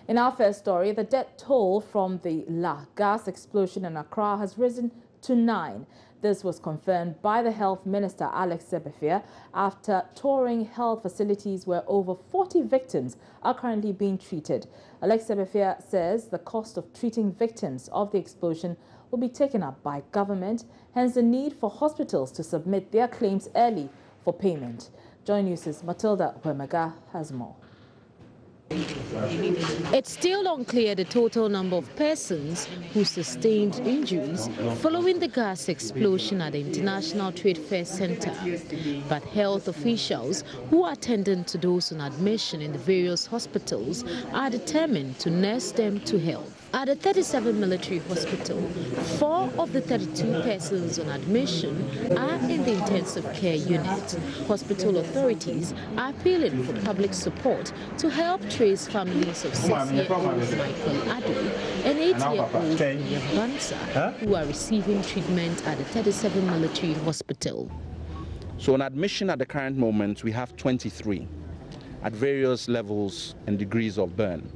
In our first story, the death toll from the gas explosion in Accra has risen to 9. This was confirmed by the Health Minister, Alex Sebefia, after touring health facilities where over 40 victims are currently being treated. Alex Sebefia says the cost of treating victims of the explosion will be taken up by government, hence the need for hospitals to submit their claims early for payment. Joy News' Matilda Wemaga has more. It's still unclear the total number of persons who sustained injuries following the gas explosion at the International Trade Fair Center. But health officials who attended to those on admission in the various hospitals are determined to nurse them to health. At the 37 military hospital, 4 of the 32 persons on admission are in the intensive care unit. Hospital authorities are appealing for public support to help trace families of 6-year-old Michael Ado and 8-year-old Bansa who are receiving treatment at the 37 military hospital. So on admission at the current moment, we have 23 at various levels and degrees of burn.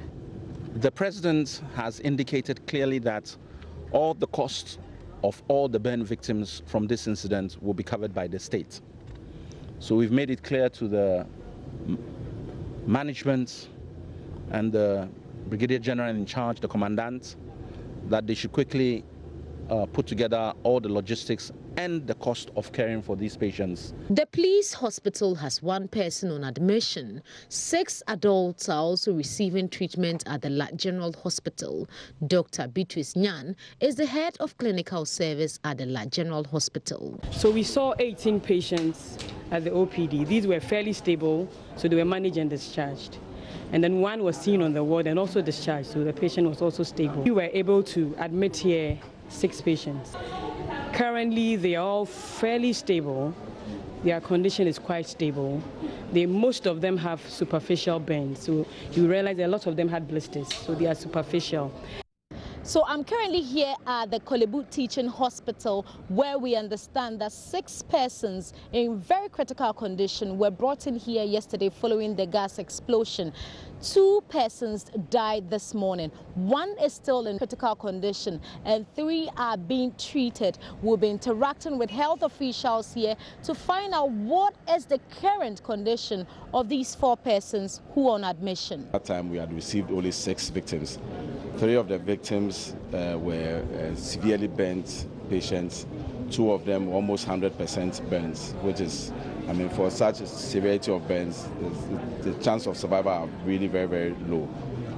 The President has indicated clearly that all the costs of all the burn victims from this incident will be covered by the state. So we've made it clear to the management and the Brigadier General in charge, the Commandant, that they should quickly put together all the logistics and the cost of caring for these patients. The police hospital has 1 person on admission. 6 adults are also receiving treatment at the General Hospital. Dr. Beatrice Nyan is the head of clinical service at the General Hospital. So we saw 18 patients at the OPD. These were fairly stable, so they were managed and discharged. And then 1 was seen on the ward and also discharged, so the patient was also stable. We were able to admit here 6 patients. Currently, they are all fairly stable. Their condition is quite stable. Most of them have superficial burns, so you realize a lot of them had blisters, so they are superficial. So I'm currently here at the Kolebu Teaching Hospital, where we understand that 6 persons in very critical condition were brought in here yesterday following the gas explosion. 2 persons died this morning. 1 is still in critical condition and 3 are being treated. We'll be interacting with health officials here to find out what is the current condition of these 4 persons who are on admission. At that time, we had received only 6 victims. 3 of the victims were severely burnt patients. 2 of them almost 100% burns, which is, I mean, for such a severity of burns, the chance of survival are really very, very low.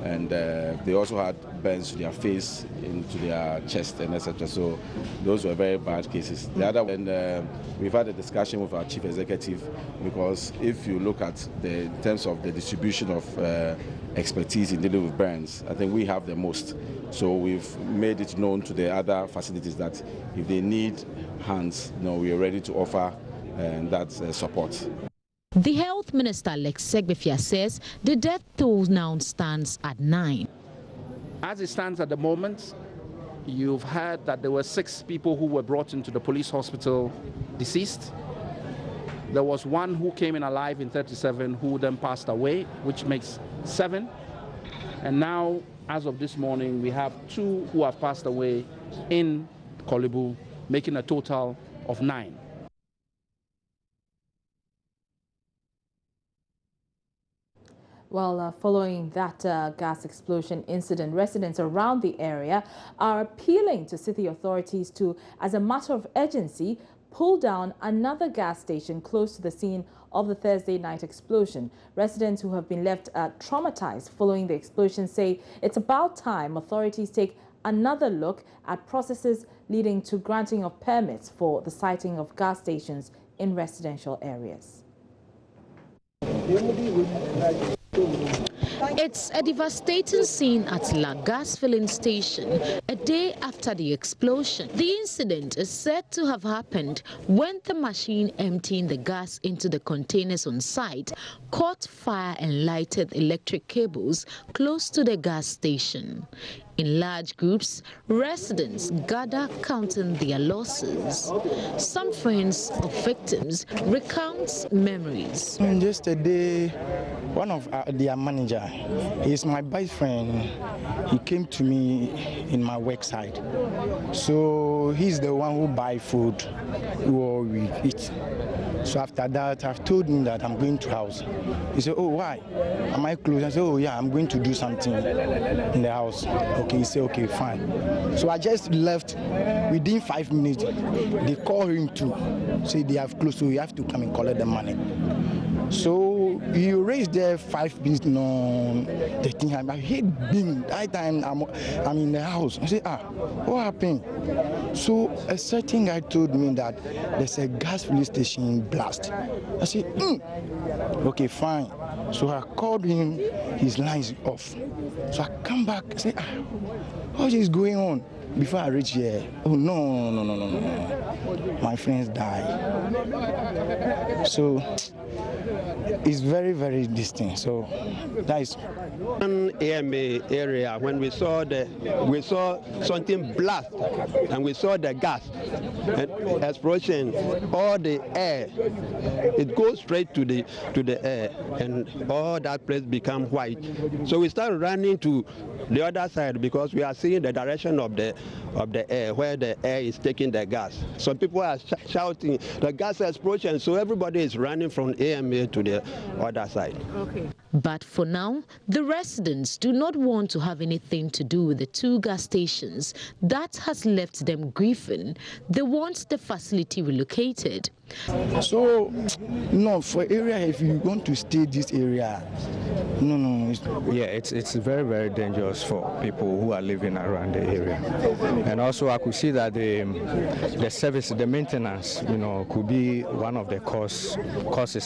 And they also had burns to their face, into their chest, and etc. So those were very bad cases. The other one, we've had a discussion with our chief executive, because if you look at in terms of the distribution of expertise in dealing with burns, I think we have the most. So we've made it known to the other facilities that if they need hands, we are ready to offer that support. The Health Minister, Alex Sebefia, says the death toll now stands at 9. As it stands at the moment, you've heard that there were 6 people who were brought into the police hospital deceased. There was 1 who came in alive in 37 who then passed away, which makes 7. And now, as of this morning, we have 2 who have passed away in Kolebu, making a total of 9. Well, following that gas explosion incident, residents around the area are appealing to city authorities to, as a matter of urgency, pull down another gas station close to the scene of the Thursday night explosion. Residents who have been left traumatized following the explosion say it's about time authorities take another look at processes leading to granting of permits for the siting of gas stations in residential areas. It's a devastating scene at La Gas filling station a day after the explosion. The incident is said to have happened when the machine emptying the gas into the containers on site caught fire and lighted electric cables close to the gas station. In large groups, residents gather counting their losses. Some friends of victims recount memories. Yesterday, one of their manager he's my best friend. He came to me in my work side. So he's the one who buy food or we eat. So after that, I've told him that I'm going to house. He said, oh, why? Am I close? I said, oh, yeah, I'm going to do something in the house. Okay, he said, okay, fine. So I just left. Within 5 minutes, they call him to say they have closed, so you have to come and collect the money. So you raised there 5 minutes, no, 13. I hate being that time. I'm in the house. I say, what happened? So a certain guy told me that there's a gas filling station blast. I said, okay, fine. So I called him. His line is off. So I come back. I say, what is going on? Before I reach here, oh no, my friends died. So it's very, very distinct. So that is one AMA area. When we saw something blast, and we saw the gas and explosion, all the air, it goes straight to the air, and all that place become white. So we started running to the other side because we are seeing the direction of the air, where the air is taking the gas. So people are shouting the gas explosion. So everybody is running from AMA to the other side. Okay. But for now, the residents do not want to have anything to do with the 2 gas stations. That has left them grieving. They want the facility relocated. So, no, for area, if you want to stay this area, no. Yeah, it's very, very dangerous for people who are living around the area. And also I could see that the service, the maintenance, could be one of the causes,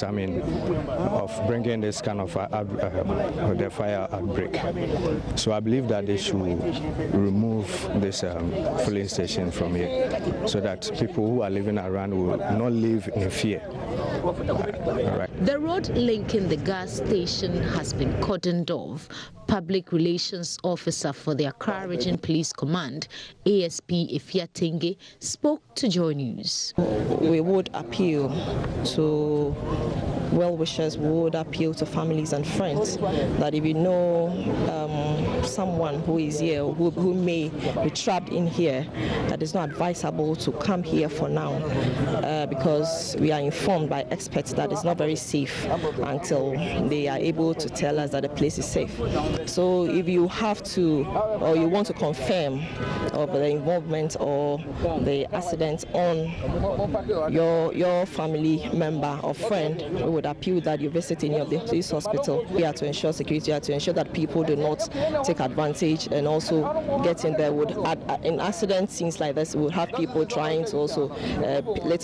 of bringing this kind of the fire outbreak. So I believe that they should remove this filling station from here so that people who are living around will not live in fear. The road linking the gas station has been cordoned off. Public Relations Officer for the Accra Region Police Command, ASP Efiatenge, spoke to Joy News. We would appeal to well-wishers, would appeal to families and friends that if you know someone who is here, who may be trapped in here, that is not advisable to come here for now because we are informed by experts that it's not very safe until they are able to tell us that the place is safe. So if you have to, or you want to confirm of the involvement or the accident on your family member or friend, we would appeal that you visit any of this hospital. We are to ensure security, we are to ensure that people do not take advantage and also get in there. In accident scenes like this, we would have people trying to also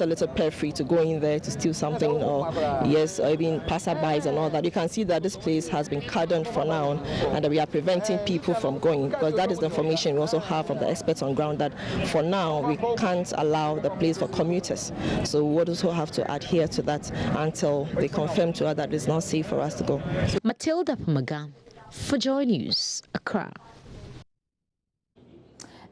little periphery to go in there to steal something, or even passerbys and all that. You can see that this place has been cordoned for now, and that we are preventing people from going, because that is the information we also have from the experts on ground, that for now we can't allow the place for commuters. So we would also have to adhere to that until they confirm to us that it's not safe for us to go. Matilda Pamaga for Joy News, Accra.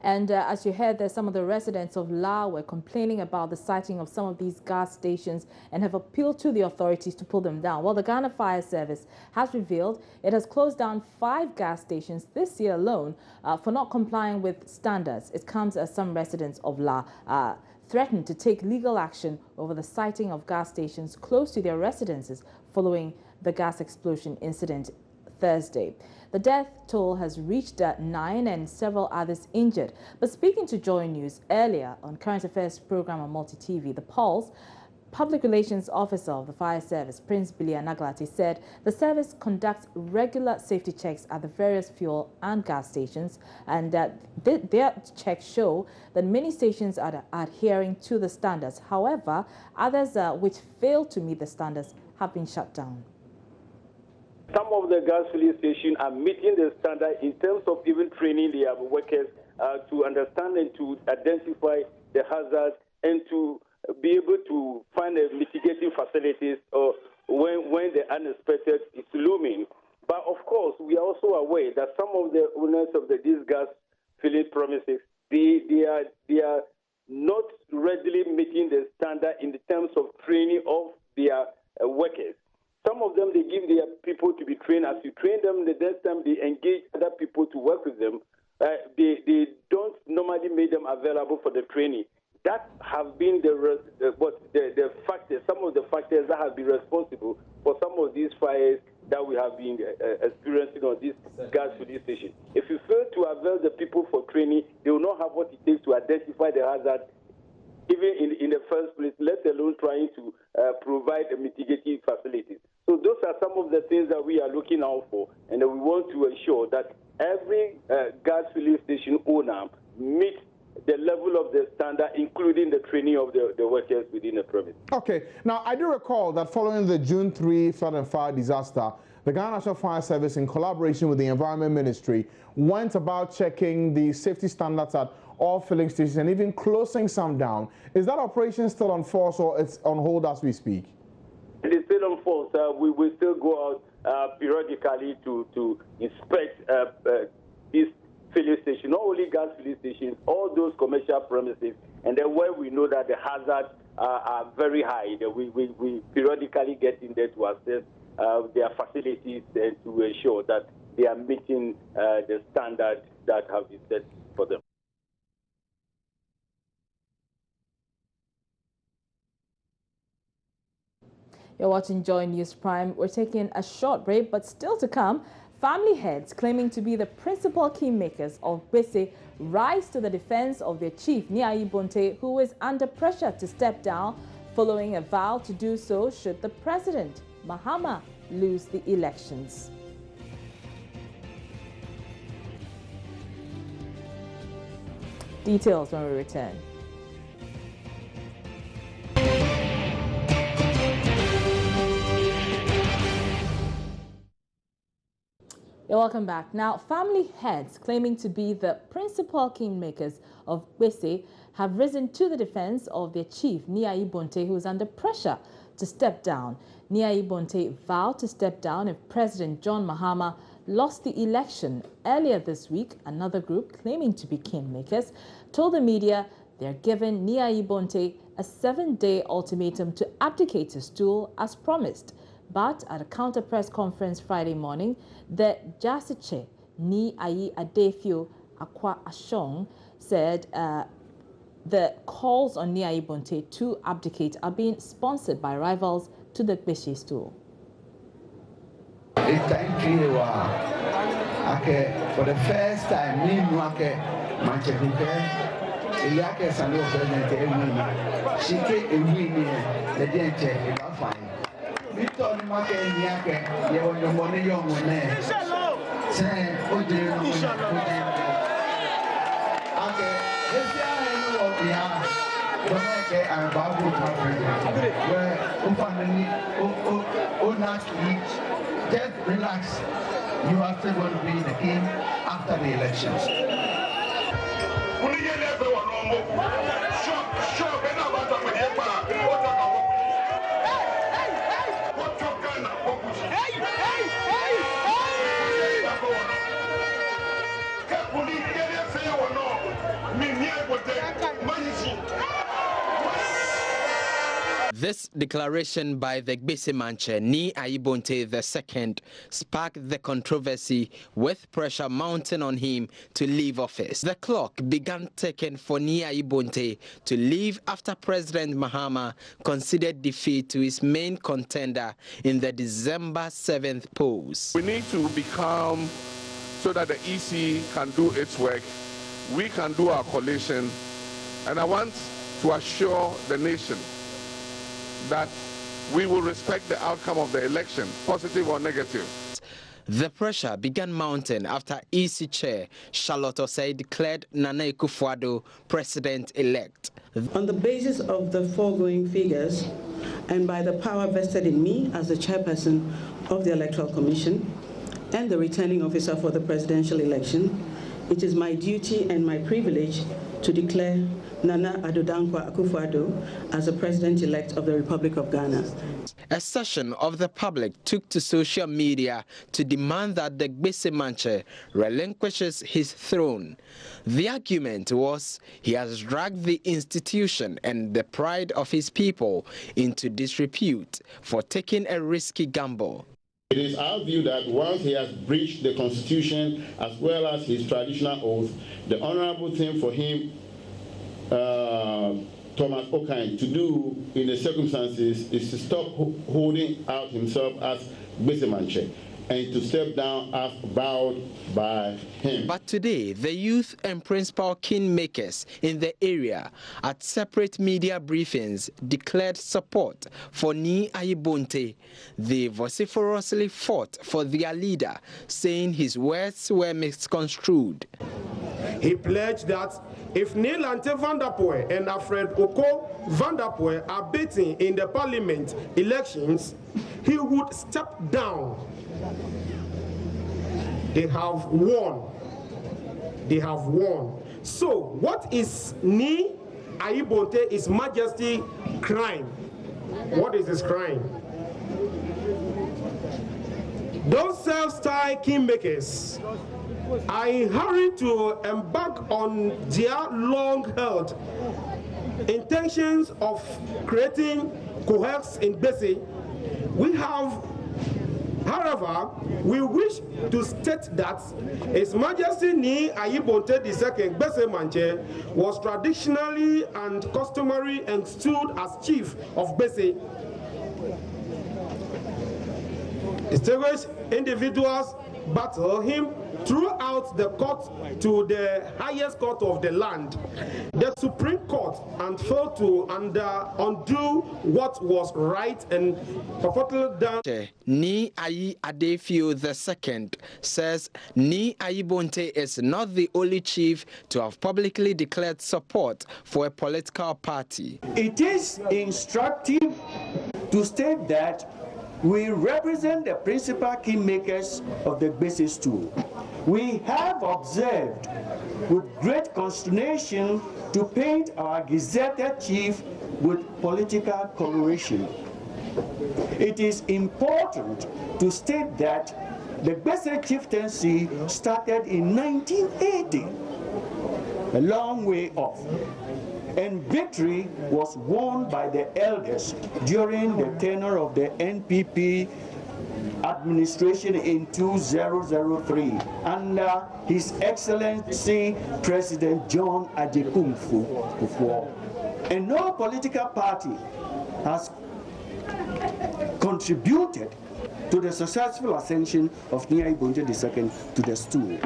And as you heard there, some of the residents of La were complaining about the sighting of some of these gas stations and have appealed to the authorities to pull them down. Well, the Ghana Fire Service has revealed it has closed down 5 gas stations this year alone for not complying with standards. It comes as some residents of La threatened to take legal action over the sighting of gas stations close to their residences following the gas explosion incident Thursday. The death toll has reached 9 and several others injured. But speaking to Joy News earlier on Current Affairs program on Multi TV, The Pulse, Public Relations Officer of the Fire Service, Prince Billy Anaglati, said the service conducts regular safety checks at the various fuel and gas stations, and that their checks show that many stations are adhering to the standards. However, others which fail to meet the standards have been shut down. Some of the gas filling stations are meeting the standard in terms of even training their workers to understand and to identify the hazards and to be able to find mitigating facilities when the unexpected is looming. But of course, we are also aware that some of the owners of these gas filling premises, they are not readily meeting the standard in the terms of training of their workers. Some of them, they give their people to be trained. As you train them, the next time they engage other people to work with them, they don't normally make them available for the training. That have been the factors, some of the factors that have been responsible for some of these fires that we have been experiencing on this gas filling station. If you fail to avail the people for training, they will not have what it takes to identify the hazard, even in the first place, let alone trying to provide a mitigating facilities. So those are some of the things that we are looking out for, and we want to ensure that every gas filling station owner meets the level of the standard, including the training of the workers within the province. Okay. Now, I do recall that following the June 3 flood and fire disaster, the Ghana National Fire Service, in collaboration with the Environment Ministry, went about checking the safety standards at all filling stations and even closing some down. Is that operation still on force, or it's on hold as we speak? It is still on force. We will still go out periodically to inspect these filling stations, not only gas filling stations, all those commercial premises, and then where we know that the hazards are very high, we periodically get in there to assess their facilities and to ensure that they are meeting the standards that have been set for them. You're watching Joy News Prime. We're taking a short break, but still to come, family heads claiming to be the principal kingmakers of Bese rise to the defense of their chief, Niayi Bonte, who is under pressure to step down following a vow to do so should the president, Mahama, lose the elections. Details when we return. You're welcome back. Now, family heads claiming to be the principal kingmakers of Bese have risen to the defense of their chief, Niayi Bonte, who is under pressure to step down. Niayi Bonte vowed to step down if President John Mahama lost the election. Earlier this week, another group claiming to be kingmakers told the media they're giving Niayi Bonte a 7-day ultimatum to abdicate his stool as promised. But at a counter press conference Friday morning, the Jasiche Niayi Adefio Akwa Ashong said the calls on Niayi Bonte to abdicate are being sponsored by rivals to the Bese stool. For the first time, just relax. You are still going to be the king after the elections. This declaration by the Bese Manche Niayi Bonte II sparked the controversy, with pressure mounting on him to leave office. The clock began ticking for Niayi Bonte to leave after President Mahama conceded defeat to his main contender in the December 7th polls. We need to be calm so that the EC can do its work. We can do our coalition, and I want to assure the nation that we will respect the outcome of the election, positive or negative. The pressure began mounting after EC Chair Charlotte Osei declared Nana Akufo-Addo president-elect. On the basis of the foregoing figures, and by the power vested in me as the chairperson of the Electoral Commission and the returning officer for the presidential election, it is my duty and my privilege to declare Nana Addo Dankwa Akufo-Addo as the President-elect of the Republic of Ghana. A session of the public took to social media to demand that the Gbese Manche relinquishes his throne. The argument was he has dragged the institution and the pride of his people into disrepute for taking a risky gamble. It is our view that once he has breached the Constitution as well as his traditional oath, the honorable thing for him, Thomas Okain, to do in the circumstances is to stop holding out himself as Gbese Manche and to step down as vowed by him. But today, the youth and principal kingmakers in the area at separate media briefings declared support for Nii Ayibonte. They vociferously fought for their leader, saying his words were misconstrued. He pledged that if Neil Ante van der Poel and Alfred Oko van der Poel are beaten in the parliament elections, he would step down. They have won. They have won. So what is Nii Ayibonte, His Majesty, crime? What is his crime? Those self-styled kingmakers are in hurry to embark on their long-held intentions of creating cohorts in Gbese. However, we wish to state that His Majesty Nii Ayibonte II Gbese Manche was traditionally and customary and stood as chief of Gbese. Distinguished individuals battle him throughout the court to the highest court of the land, the Supreme Court, and failed to undo what was right and purportedly done. Nii Ayi Adefio II says Nii Ayibonte is not the only chief to have publicly declared support for a political party. It is instructive to state that we represent the principal kingmakers of the Gbese stool. We have observed with great consternation to paint our gazetted chief with political coloration. It is important to state that the Gbese chieftaincy started in 1980, a long way off, and victory was won by the elders during the tenure of the NPP administration in 2003 under His Excellency President John Adjekumfu. And no political party has contributed to the successful ascension of Nii Ayibonte II to the stool.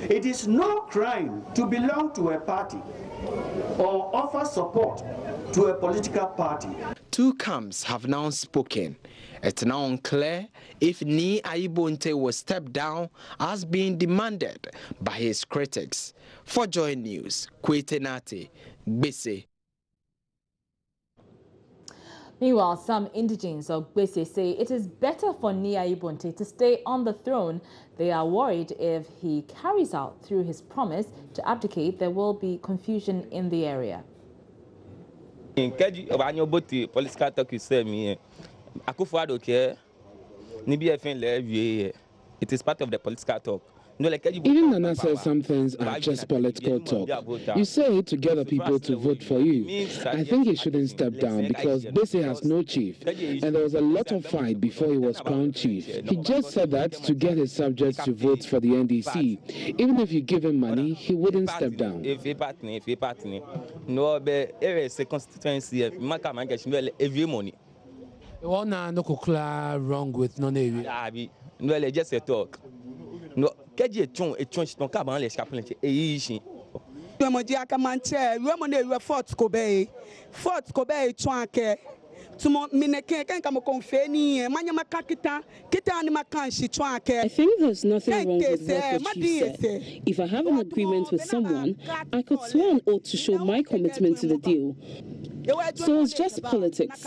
It is no crime to belong to a party or offer support to a political party. Two camps have now spoken. It's now unclear if Nii Ayibonte will step down as being demanded by his critics. For Joy News, Kwete Nate, Gbese. Meanwhile, some indigents of Gbese say it is better for Nii Ayibonte to stay on the throne. They are worried if he carries out through his promise to abdicate, there will be confusion in the area. It is part of the political talk. Even Nana says some things are just political talk. You say it to gather people to vote for you. I think he shouldn't step down because Gbese has no chief, and there was a lot of fight before he was crowned chief. He just said that to get his subjects to vote for the NDC. Even if you give him money, he wouldn't step down. Wrong with no, just a talk. No, I think there's nothing wrong with what you said. If I have an agreement with someone, I could swear an oath to show my commitment to the deal. So it's just politics.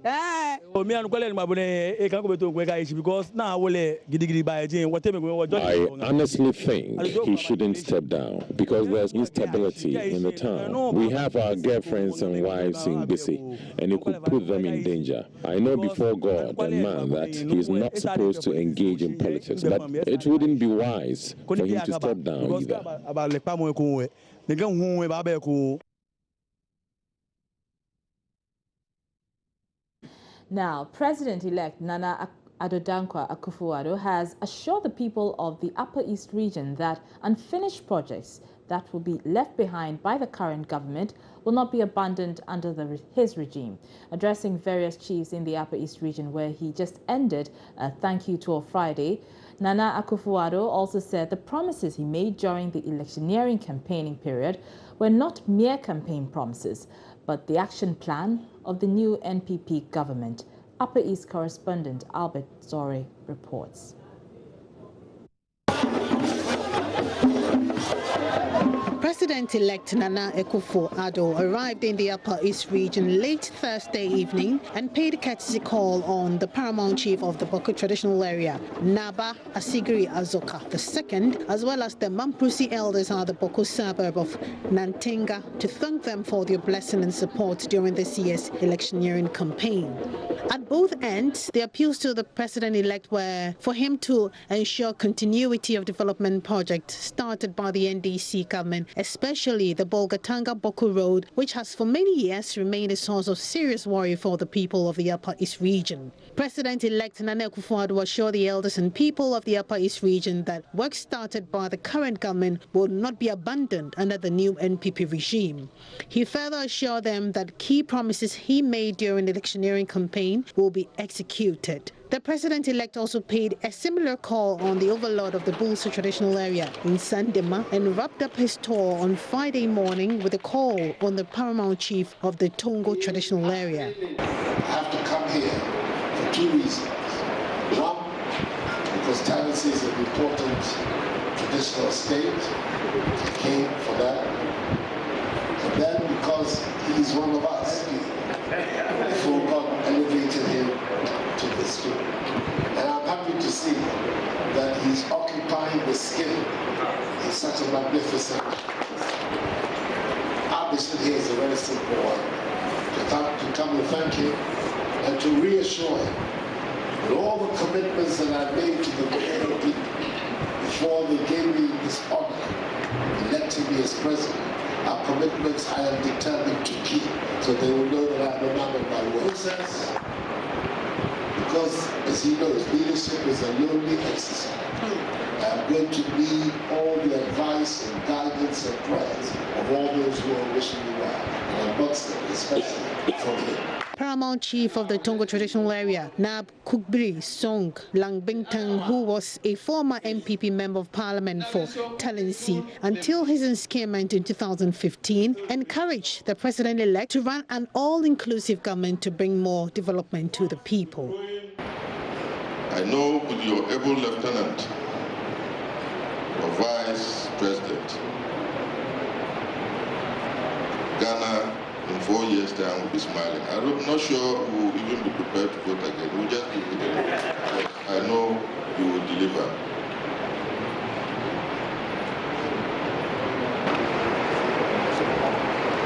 honestly think he shouldn't step down because there's instability in the town. We have our girlfriends and wives in Bisi, and it could put them in danger. I know before God and man that he's not supposed to engage in politics, but it wouldn't be wise for him to step down either. Now, President-elect Nana Addo Akufo-Addo has assured the people of the Upper East region that unfinished projects that will be left behind by the current government will not be abandoned under his regime. Addressing various chiefs in the Upper East region where he just ended a thank you tour Friday, Nana Akufo-Addo also said the promises he made during the electioneering campaigning period were not mere campaign promises, but the action plan of the new NPP government. Upper East correspondent Albert Zore reports. President-elect Nana Akufo-Addo arrived in the Upper East region late Thursday evening and paid a courtesy call on the paramount chief of the Boko traditional area, Naba Asigiri Azoka II, as well as the Mamprusi elders of the Boko suburb of Nantenga to thank them for their blessing and support during this year's electioneering campaign. At both ends, the appeals to the president-elect were for him to ensure continuity of development projects started by the NDC government, especially the Bolgatanga-Boko Road, which has for many years remained a source of serious worry for the people of the Upper East region. President-elect Nana Akufo-Addo assured the elders and people of the Upper East region that work started by the current government will not be abandoned under the new NPP regime. He further assured them that key promises he made during the electioneering campaign will be executed. The president-elect also paid a similar call on the overlord of the Bulsa traditional area in Sandema and wrapped up his tour on Friday morning with a call on the paramount chief of the Tongo traditional area. I have to come here for two reasons. One, because Tennessee is an important traditional state. I came for that. And then because he's one of us. Before God elevated him to this field. And I'm happy to see that he's occupying the scale in such a magnificent. Our mission here is a very simple one. To come and thank him and to reassure him that all the commitments that I made to the Boko people before they gave me this honor, electing me as president, are commitments I am determined to keep, so they will know that I am a man of my word. Because, as he knows, leadership is a lonely exercise. I am going to need all the advice and guidance and prayers of all those who are wishing me well, and amongst them, especially from him. Paramount chief of the Tongo traditional area, Nab Kukbri Song Langbingtang, who was a former NPP member of parliament for Talensi until his enscarement in 2015, encouraged the president-elect to run an all-inclusive government to bring more development to the people. I know with your able lieutenant or vice president, Ghana in 4 years' time will be smiling. I'm not sure we will even be prepared to vote again. We'll just be voting. I know you will deliver.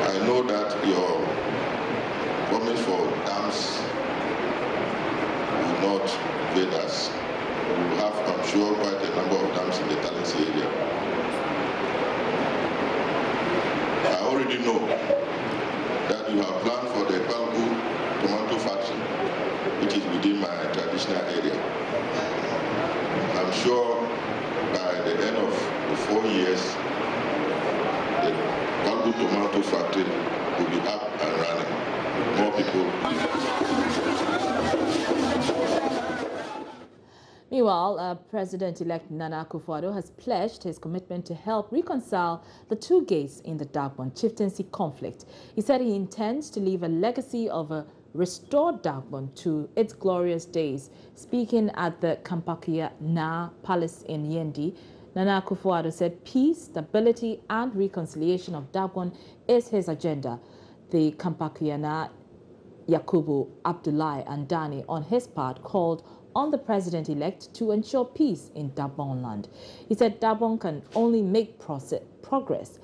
I know that your promise for dams will not evade us. We will have, I'm sure, quite a number of dams in the Talensi area. I already know that you have planned for the Palgu tomato factory, which is within my traditional area. I'm sure by the end of the 4 years, the Palgu tomato factory will be up and running. More people. Meanwhile, President-elect Nana Akufo-Addo has pledged his commitment to help reconcile the two gates in the Dagbon chieftaincy conflict. He said he intends to leave a legacy of a restored Dagbon to its glorious days. Speaking at the Kampakia Na Palace in Yendi, Nana Akufo-Addo said peace, stability and reconciliation of Dagbon is his agenda. The Kampakia Na Yakubu Abdullahi Andani, on his part, called on the president-elect to ensure peace in Dagbon land. He said Dagbon can only make progress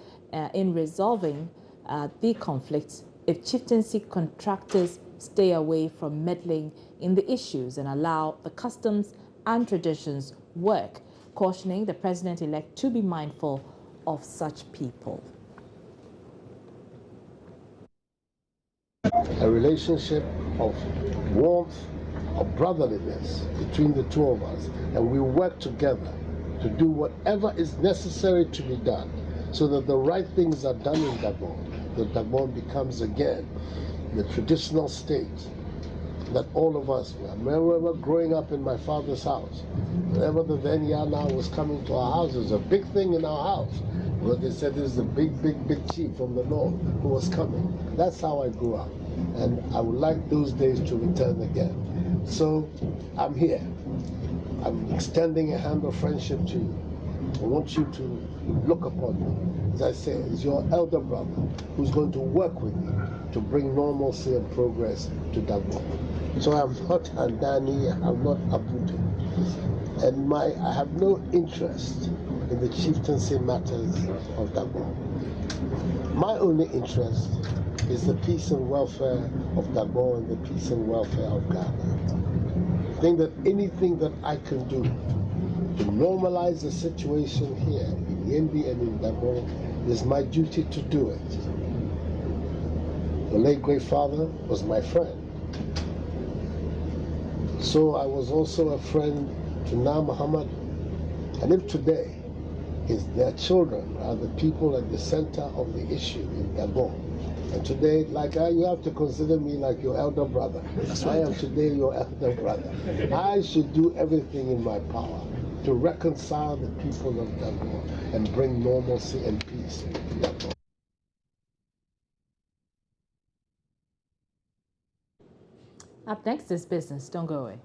in resolving the conflicts if chieftaincy contractors stay away from meddling in the issues and allow the customs and traditions work, cautioning the president-elect to be mindful of such people. A relationship of warmth, of brotherliness between the two of us, and we work together to do whatever is necessary to be done so that the right things are done in Dagbon, that Dagbon becomes again the traditional state that all of us were. I remember growing up in my father's house. Whenever the then Yana was coming to our house, it was a big thing in our house. Because they said this is the big chief from the north who was coming. That's how I grew up. And I would like those days to return again. So I'm here. I'm extending a hand of friendship to you. I want you to look upon me, as I say, as your elder brother who's going to work with you to bring normalcy and progress to Dagbon. So I'm not Andani, I'm not Abudu. And I have no interest in the chieftaincy matters of Dagbon. My only interest is the peace and welfare of Dagbon and the peace and welfare of Ghana. I think that anything that I can do to normalize the situation here in Yembi and in Dagbon is my duty to do it. The late great father was my friend. So I was also a friend to Na Muhammad. And if today their children are the people at the center of the issue in Dagbon, and today, you have to consider me like your elder brother. I am today your elder brother. I should do everything in my power to reconcile the people of Dagbon and bring normalcy and peace to Dagbon. Up next is business. Don't go away.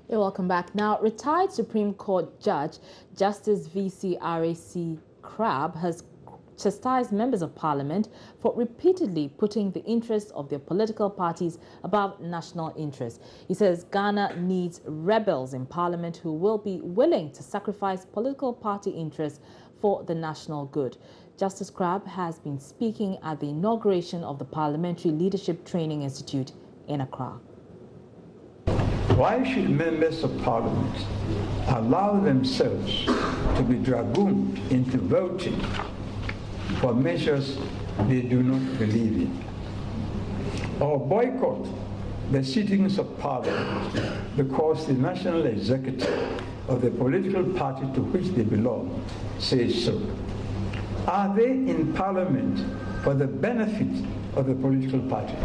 You're welcome back. Now, retired Supreme Court Judge Justice V.C. R.A.C. Crabb has chastised members of Parliament for repeatedly putting the interests of their political parties above national interests. He says Ghana needs rebels in Parliament who will be willing to sacrifice political party interests for the national good. Justice Crabb has been speaking at the inauguration of the Parliamentary Leadership Training Institute in Accra. Why should members of Parliament allow themselves to be dragooned into voting for measures they do not believe in, or boycott the sittings of Parliament because the national executive of the political party to which they belong says so? Are they in Parliament for the benefit of the political party,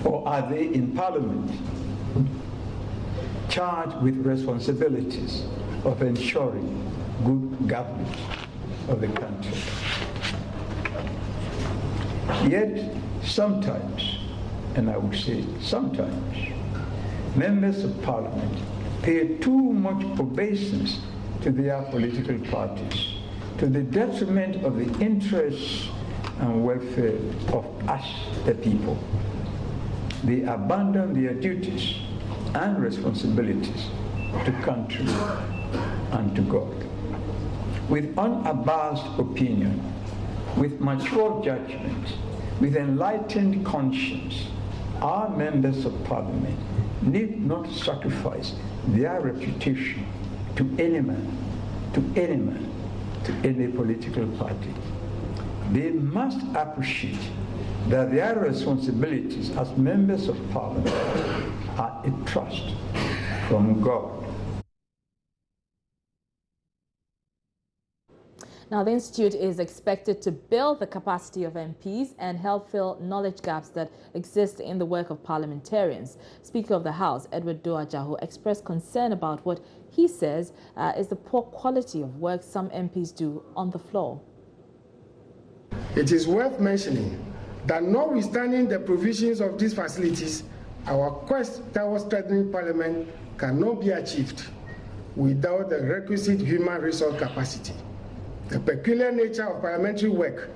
or are they in Parliament charged with responsibilities of ensuring good governance of the country? Yet sometimes, and I would say sometimes, members of Parliament pay too much obeisance to their political parties, to the detriment of the interests and welfare of us, the people. They abandon their duties and responsibilities to country and to God. With unabashed opinion, with mature judgment, with enlightened conscience, our members of Parliament need not sacrifice their reputation to any man, to any political party. They must appreciate that their responsibilities as members of Parliament are a trust from God. Now, the Institute is expected to build the capacity of MPs and help fill knowledge gaps that exist in the work of parliamentarians. Speaker of the House, Edward Doajaho, expressed concern about what he says is the poor quality of work some MPs do on the floor. It is worth mentioning that notwithstanding the provisions of these facilities, our quest towards strengthening Parliament cannot be achieved without the requisite human resource capacity. The peculiar nature of parliamentary work,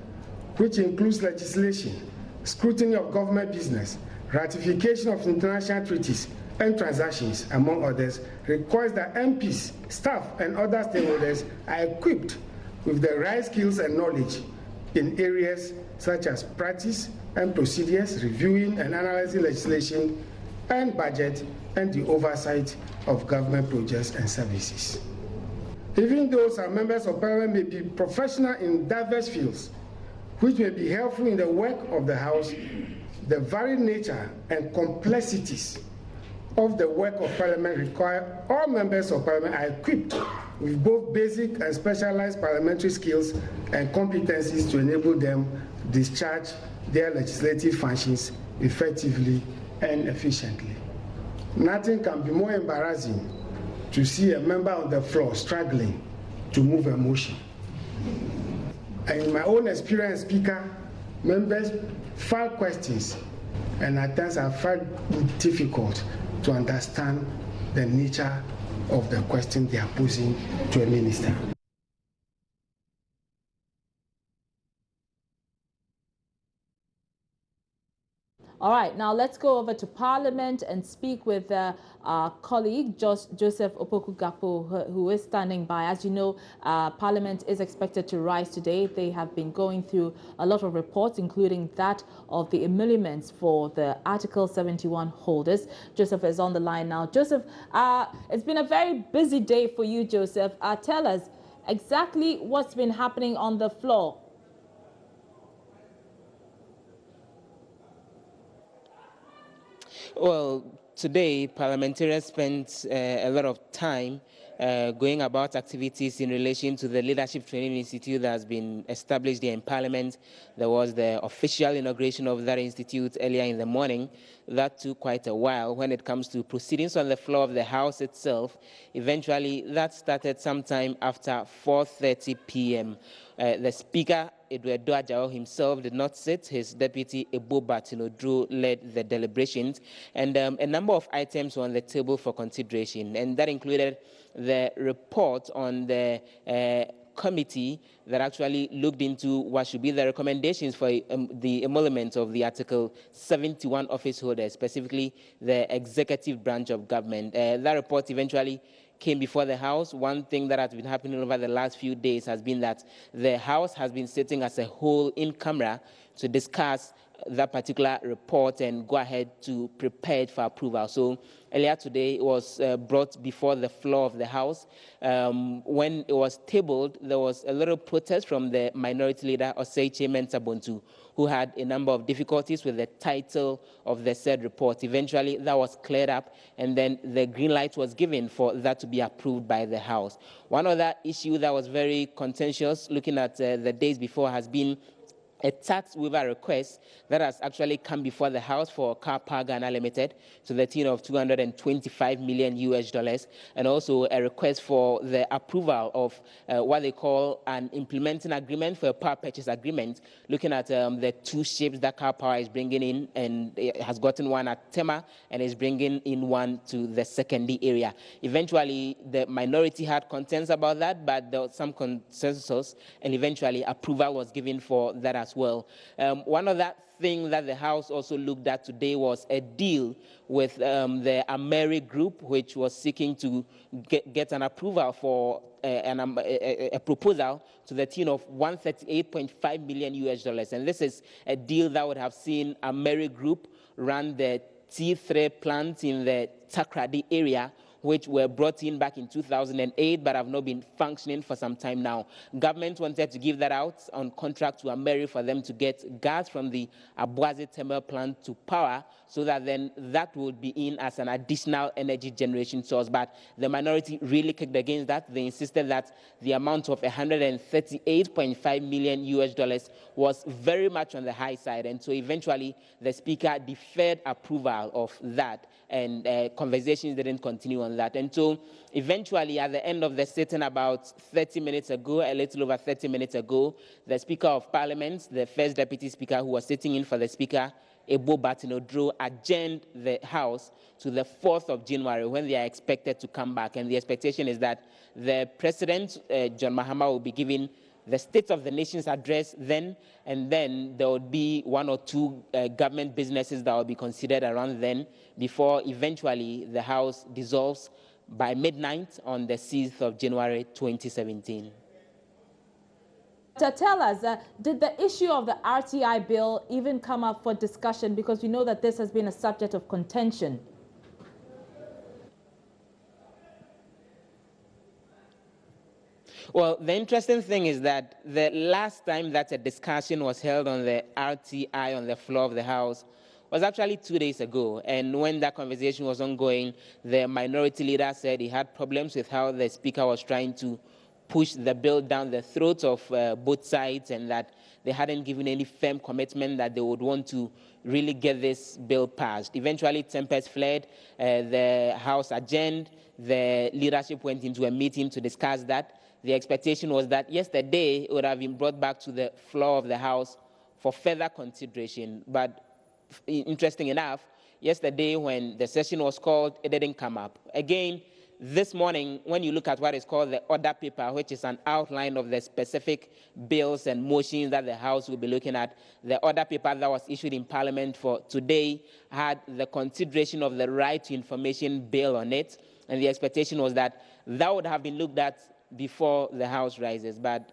which includes legislation, scrutiny of government business, ratification of international treaties and transactions, among others, requires that MPs, staff, and other stakeholders are equipped with the right skills and knowledge in areas such as practice and procedures, reviewing and analyzing legislation and budget, and the oversight of government projects and services. Even though some members of Parliament may be professional in diverse fields, which may be helpful in the work of the House, the varied nature and complexities of the work of Parliament require all members of Parliament are equipped with both basic and specialized parliamentary skills and competencies to enable them discharge their legislative functions effectively and efficiently. Nothing can be more embarrassing to see a member on the floor struggling to move a motion. And in my own experience, Speaker, members file questions, and at times I find it difficult to understand the nature of the question they are posing to a minister. All right, now let's go over to Parliament and speak with our colleague, Joseph Opoku-Gakpo, who is standing by. As you know, Parliament is expected to rise today. They have been going through a lot of reports, including that of the emoluments for the Article 71 holders. Joseph is on the line now. Joseph, it's been a very busy day for you, Joseph. Tell us exactly what's been happening on the floor. Well, today, parliamentarians spent a lot of time going about activities in relation to the Leadership Training Institute that has been established here in Parliament. There was the official inauguration of that institute earlier in the morning. That took quite a while. When it comes to proceedings on the floor of the House itself, eventually that started sometime after 4:30 p.m. The Speaker, Edward Ajao himself, did not sit. His deputy, Ebo Batinodru, led the deliberations, and a number of items were on the table for consideration, and that included the report on the committee that actually looked into what should be the recommendations for the emolument of the Article 71 office holders, specifically the executive branch of government. That report eventually came before the House. One thing that has been happening over the last few days has been that the House has been sitting as a whole in camera to discuss that particular report and go ahead to prepare it for approval. So earlier today, it was brought before the floor of the House. When it was tabled, there was a little protest from the minority leader, Oseiche Mensah-Bonsu, who had a number of difficulties with the title of the said report. Eventually, that was cleared up, and then the green light was given for that to be approved by the House. One other issue that was very contentious, looking at the days before, has been a tax waiver request that has actually come before the House for Car Power Ghana Limited to the tune of $225 million, and also a request for the approval of what they call an implementing agreement for a power purchase agreement, looking at the two ships that Car Power is bringing in, and it has gotten one at Tema and is bringing in one to the Secondary area. Eventually, the minority had concerns about that, but there was some consensus, and eventually approval was given for that as well. One of that thing that the House also looked at today was a deal with the Ameri Group, which was seeking to get an approval for a proposal to the tune of $138.5 million. And this is a deal that would have seen Ameri Group run the T3 plant in the Takrady area, which were brought in back in 2008, but have not been functioning for some time now. Government wanted to give that out on contract to Ameri for them to get gas from the Abuazi thermal plant to power, so that then that would be in as an additional energy generation source. But the minority really kicked against that. They insisted that the amount of $138.5 million was very much on the high side. And so eventually the Speaker deferred approval of that, and conversations didn't continue on that. And so eventually, at the end of the sitting about 30 minutes ago, a little over 30 minutes ago, the Speaker of Parliament, the first Deputy Speaker who was sitting in for the Speaker, Ebo Batinodru, adjourned the House to the 4th of January, when they are expected to come back. And the expectation is that the President, John Mahama, will be giving the State of the Nation's address then, and then there would be 1 or 2 government businesses that will be considered around then, before eventually the House dissolves by midnight on the 6th of January 2017. To tell us, did the issue of the RTI bill even come up for discussion? Because we know that this has been a subject of contention. Well, the interesting thing is that the last time that a discussion was held on the RTI on the floor of the House was actually 2 days ago. And when that conversation was ongoing, the minority leader said he had problems with how the Speaker was trying to push the bill down the throats of both sides, and that they hadn't given any firm commitment that they would want to really get this bill passed. Eventually, tempers flared, the House adjourned, the leadership went into a meeting to discuss that. The expectation was that yesterday it would have been brought back to the floor of the House for further consideration. But interesting enough, yesterday when the session was called, it didn't come up. Again, this morning, when you look at what is called the order paper, which is an outline of the specific bills and motions that the House will be looking at, the order paper that was issued in Parliament for today had the consideration of the right to information bill on it, and the expectation was that that would have been looked at before the House rises. But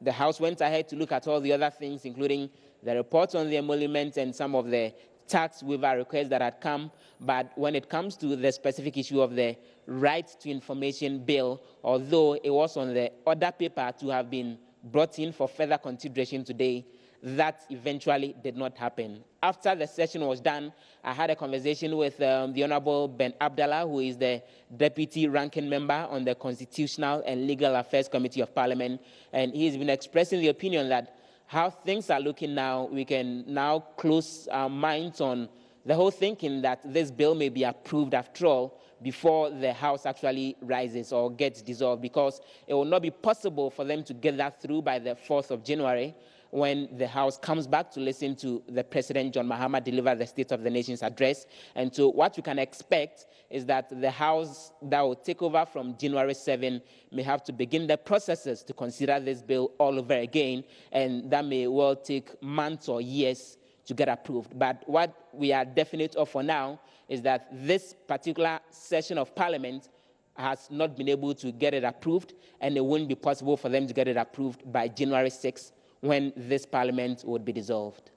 the House went ahead to look at all the other things, including the report on the emolument and some of the tax waiver requests that had come. But when it comes to the specific issue of the right to information bill, although it was on the order paper to have been brought in for further consideration today, that eventually did not happen. After the session was done, I had a conversation with the Honorable Ben Abdallah, who is the Deputy Ranking Member on the Constitutional and Legal Affairs Committee of Parliament, and he's been expressing the opinion that how things are looking now, we can now close our minds on the whole thinking that this bill may be approved after all before the House actually rises or gets dissolved, because it will not be possible for them to get that through by the 4th of January when the House comes back to listen to the President John Mahama deliver the State of the Nation's address. And so what you can expect is that the House that will take over from January 7 may have to begin the processes to consider this bill all over again, and that may well take months or years to get approved. But what we are definite of for now is that this particular session of Parliament has not been able to get it approved, and it won't be possible for them to get it approved by January 6 when this Parliament would be dissolved.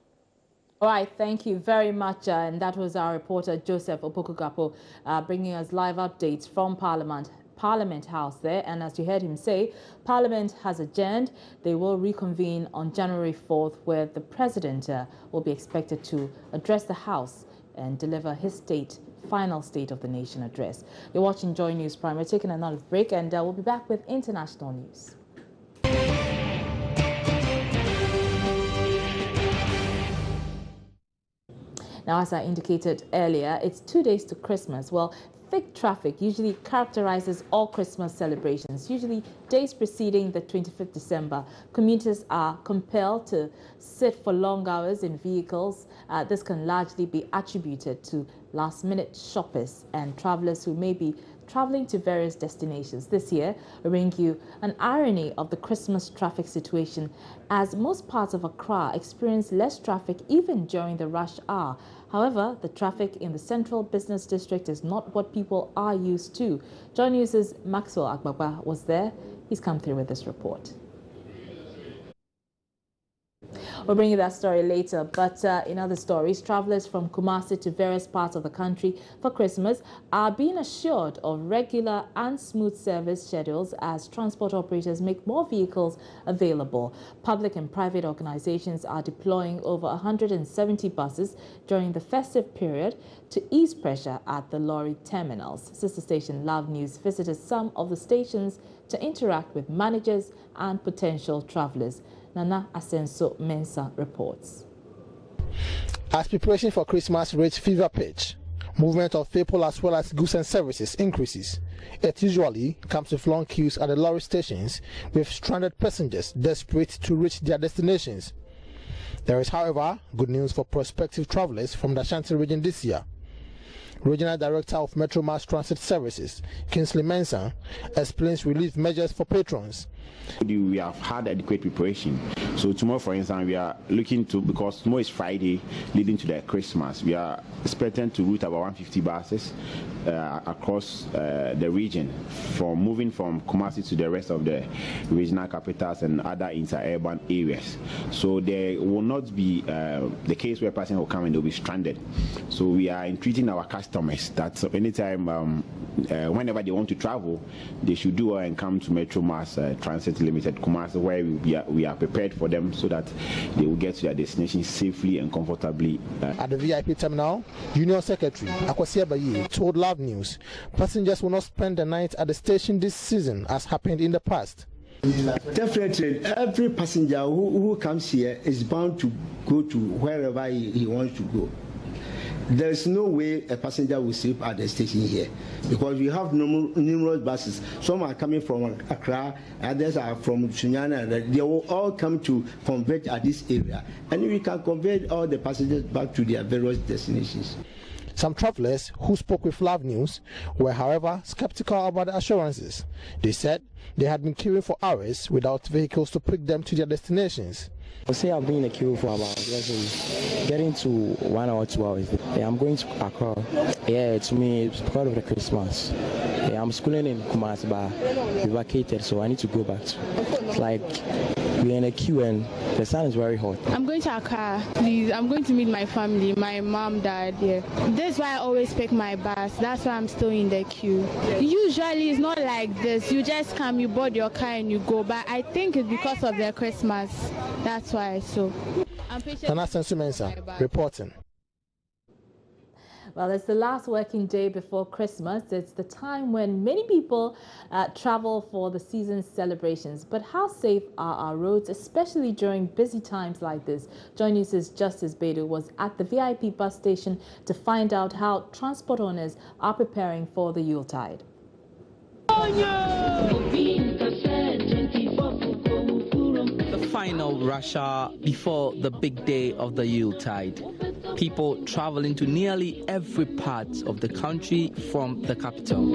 All right, thank you very much. And that was our reporter, Joseph Opokugapo, bringing us live updates from Parliament House there. And as you heard him say, Parliament has adjourned. They will reconvene on January 4th, where the President will be expected to address the House and deliver his final State of the Nation address. You're watching Joy News Prime. We're taking another break, and we'll be back with international news. Now, as I indicated earlier, it's 2 days to Christmas. Well, thick traffic usually characterizes all Christmas celebrations. Usually days preceding the 25th December, commuters are compelled to sit for long hours in vehicles. This can largely be attributed to last-minute shoppers and travelers who may be traveling to various destinations. This year, we bring you an irony of the Christmas traffic situation, as most parts of Accra experience less traffic even during the rush hour. However, the traffic in the Central Business District is not what people are used to. Joy News' Maxwell Agbagba was there. He's come through with this report. We'll bring you that story later, but in other stories, travelers from Kumasi to various parts of the country for Christmas are being assured of regular and smooth service schedules as transport operators make more vehicles available. Public and private organizations are deploying over 170 buses during the festive period to ease pressure at the lorry terminals. Sister station Love News visited some of the stations to interact with managers and potential travelers. Nana Asenso Mensah reports. As preparation for Christmas reaches fever pitch, movement of people as well as goods and services increases. It usually comes with long queues at the lorry stations, with stranded passengers desperate to reach their destinations. There is, however, good news for prospective travelers from the Ashanti region this year. Regional Director of Metro Mass Transit Services, Kingsley Mensah, explains relief measures for patrons. We have had adequate preparation. So tomorrow, for instance, we are looking to, because tomorrow is Friday leading to the Christmas, we are expecting to route about 150 buses across the region, moving from Kumasi to the rest of the regional capitals and other inter-urban areas. So there will not be the case where passengers will come and they'll be stranded. So we are entreating our customers that anytime, whenever they want to travel, they should do and come to Metro Mass Transit Limited Kumasi, where we are prepared for them so that they will get to their destination safely and comfortably. At the VIP terminal, Union Secretary Akwasi Abayi told Love News passengers will not spend the night at the station this season as happened in the past. Definitely, every passenger who comes here is bound to go to wherever he wants to go. There's no way a passenger will sleep at the station here because we have numerous buses. Some are coming from Accra, others are from Sunyana. They will all come to converge at this area, and we can convey all the passengers back to their various destinations. Some travelers who spoke with Love News were, however, skeptical about the assurances. They said they had been queuing for hours without vehicles to pick them to their destinations. I say I've been in a queue for about getting to 1 or 2 hours. I'm going to Accra. Yeah, to me it's part of the Christmas. I'm schooling in Kumasi, but we vacated, so I need to go back. It's like we're in a queue and the sun is very hot. I'm going to Accra, please. I'm going to meet my family, my mom, dad. Yeah. That's why I always pick my bus. That's why I'm still in the queue. Usually it's not like this. You just come, you board your car and you go. But I think it's because of the Christmas. That's why. So I'm patient. Reporting. Well, it's the last working day before Christmas. It's the time when many people travel for the season's celebrations. But how safe are our roads, especially during busy times like this? Joy News' Justice Bedu was at the VIP bus station to find out how transport owners are preparing for the Yuletide. The final rush hour before the big day of the Yuletide. People traveling to nearly every part of the country from the capital.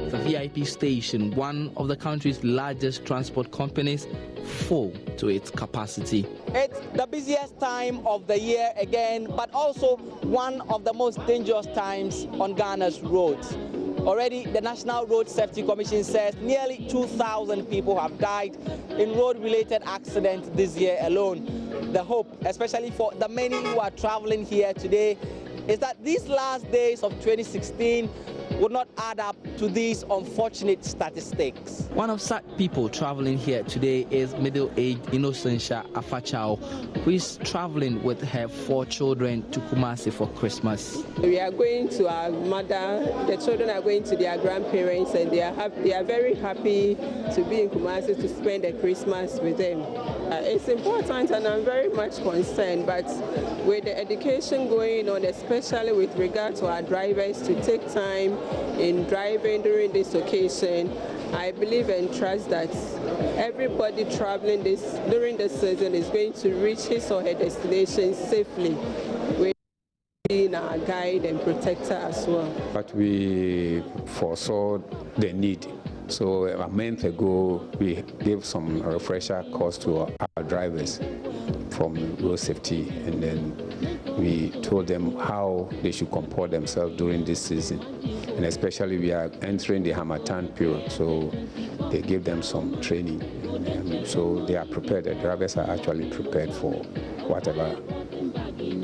The VIP station, one of the country's largest transport companies, full to its capacity. It's the busiest time of the year again, but also one of the most dangerous times on Ghana's roads. Already, the National Road Safety Commission says nearly 2,000 people have died in road-related accidents this year alone. The hope, especially for the many who are traveling here today, is that these last days of 2016 would not add up to these unfortunate statistics. One of such people traveling here today is middle-aged Innocentia Afachao, who is traveling with her 4 children to Kumasi for Christmas. We are going to our mother, the children are going to their grandparents, and they are very happy to be in Kumasi to spend the Christmas with them. It's important, and I'm very much concerned, but with the education going on, especially with regard to our drivers to take time in driving during this occasion, I believe and trust that everybody traveling during this season is going to reach his or her destination safely, with being our guide and protector as well. But we foresaw the need. So a month ago, we gave some refresher course to our drivers from road safety, and then we told them how they should comport themselves during this season. And especially we are entering the Harmattan period, so they gave them some training. So they are prepared, the drivers are actually prepared for whatever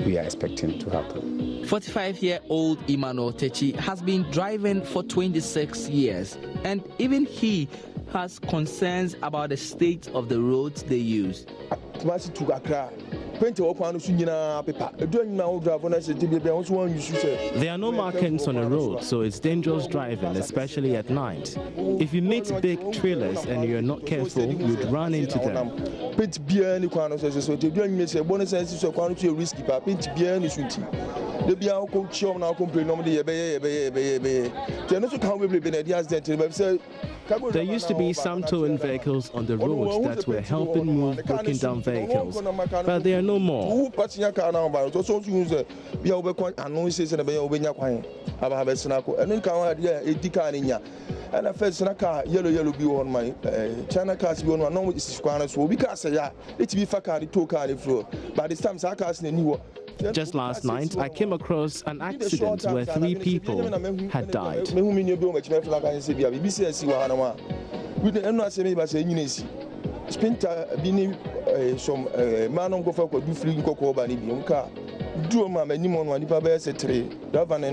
we are expecting to happen. 45-year-old Emmanuel Techi has been driving for 26 years, and even he has concerns about the state of the roads they use. There are no markings on the road, so it's dangerous driving, especially at night. If you meet big trailers and you're not careful, you'd run into them. The Bian coach now complain on the There used to be some towing vehicles on the roads that were helping move broken down vehicles, but there are no more. And I first yellow be on my China cars be on my no is so because it's be fakari to car floor. By this time, Sakas knew. Just last night, I came across an accident where 3 people had died. Spinter being some man on go for do free in Coco Bani Bionka. Do my many more one if a tree, Davan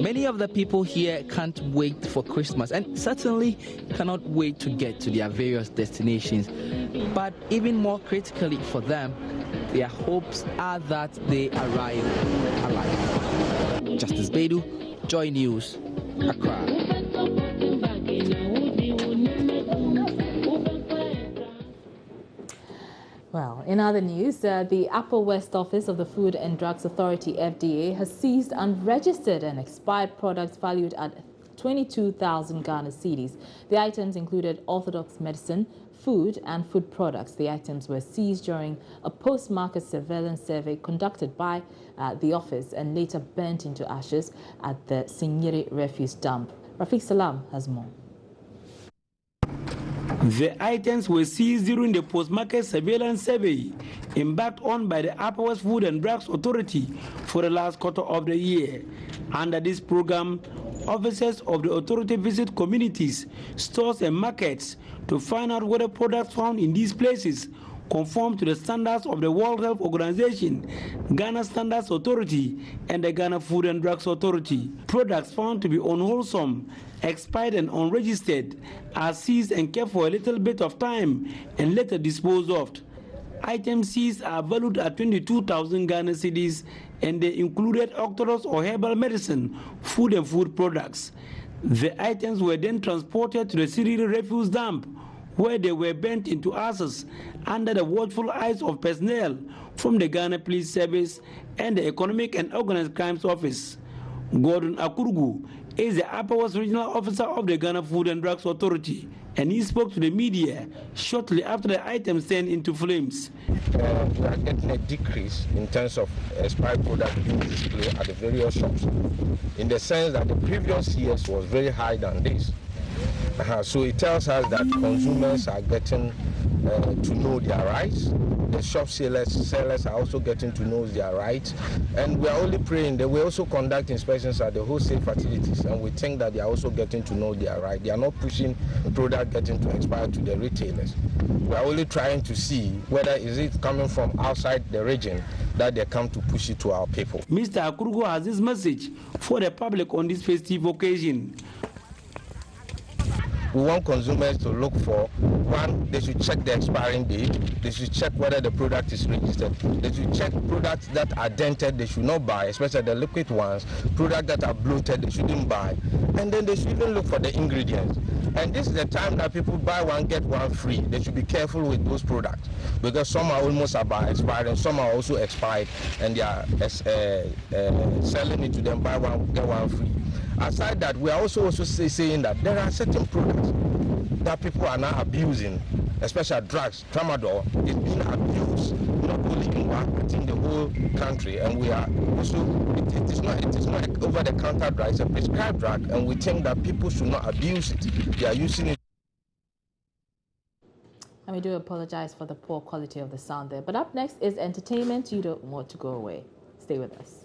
Many of the people here can't wait for Christmas and certainly cannot wait to get to their various destinations. But even more critically for them, their hopes are that they arrive alive. Justice Bedu, Joy News, Accra. Well, in other news, the Upper West Office of the Food and Drugs Authority, FDA, has seized unregistered and expired products valued at 22,000 Ghana cedis. The items included orthodox medicine, food and food products. The items were seized during a post-market surveillance survey conducted by the office and later burnt into ashes at the Sinyere refuse dump. Rafiq Salam has more. The items were seized during the post-market surveillance survey embarked on by the Upper West Food and Drugs Authority for the last quarter of the year. Under this program, officers of the authority visit communities, stores and markets to find out whether products found in these places conform to the standards of the World Health Organization, Ghana Standards Authority, and the Ghana Food and Drugs Authority. Products found to be unwholesome, expired and unregistered are seized and kept for a little bit of time and later disposed of. Items seized are valued at 22,000 Ghana cedis and they included orthodox or herbal medicine, food and food products. The items were then transported to the Sinyere refuse dump where they were burnt into ashes under the watchful eyes of personnel from the Ghana Police Service and the Economic and Organized Crimes Office. Gordon Akurgu is the Upper West Regional Officer of the Ghana Food and Drugs Authority, and he spoke to the media shortly after the items turned into flames. We are getting a decrease in terms of expired products being displayed at the various shops, in the sense that the previous years was very high than this. So it tells us that consumers are getting to know their rights. The shop sellers are also getting to know their rights. And we are only praying that we also conduct inspections at the wholesale facilities, and we think that they are also getting to know their rights. They are not pushing the product getting to expire to the retailers. We are only trying to see whether is it coming from outside the region that they come to push it to our people. Mr. Akurgo has this message for the public on this festive occasion. We want consumers to look for, one, they should check the expiring date, they should check whether the product is registered, they should check products that are dented, they should not buy, especially the liquid ones, products that are bloated, they shouldn't buy, and then they should even look for the ingredients. And this is the time that people buy one, get one free. They should be careful with those products because some are almost about expired and some are also expired, and they are selling it to them, buy one, get one free. Aside that, we are also saying that there are certain products that people are now abusing, especially drugs. Tramadol is being abused not only in one but in the whole country, and we are also it is not over-the-counter drug; it's a prescribed drug, and we think that people should not abuse it. They are using it. And we do apologize for the poor quality of the sound there. But up next is entertainment. You don't want to go away. Stay with us.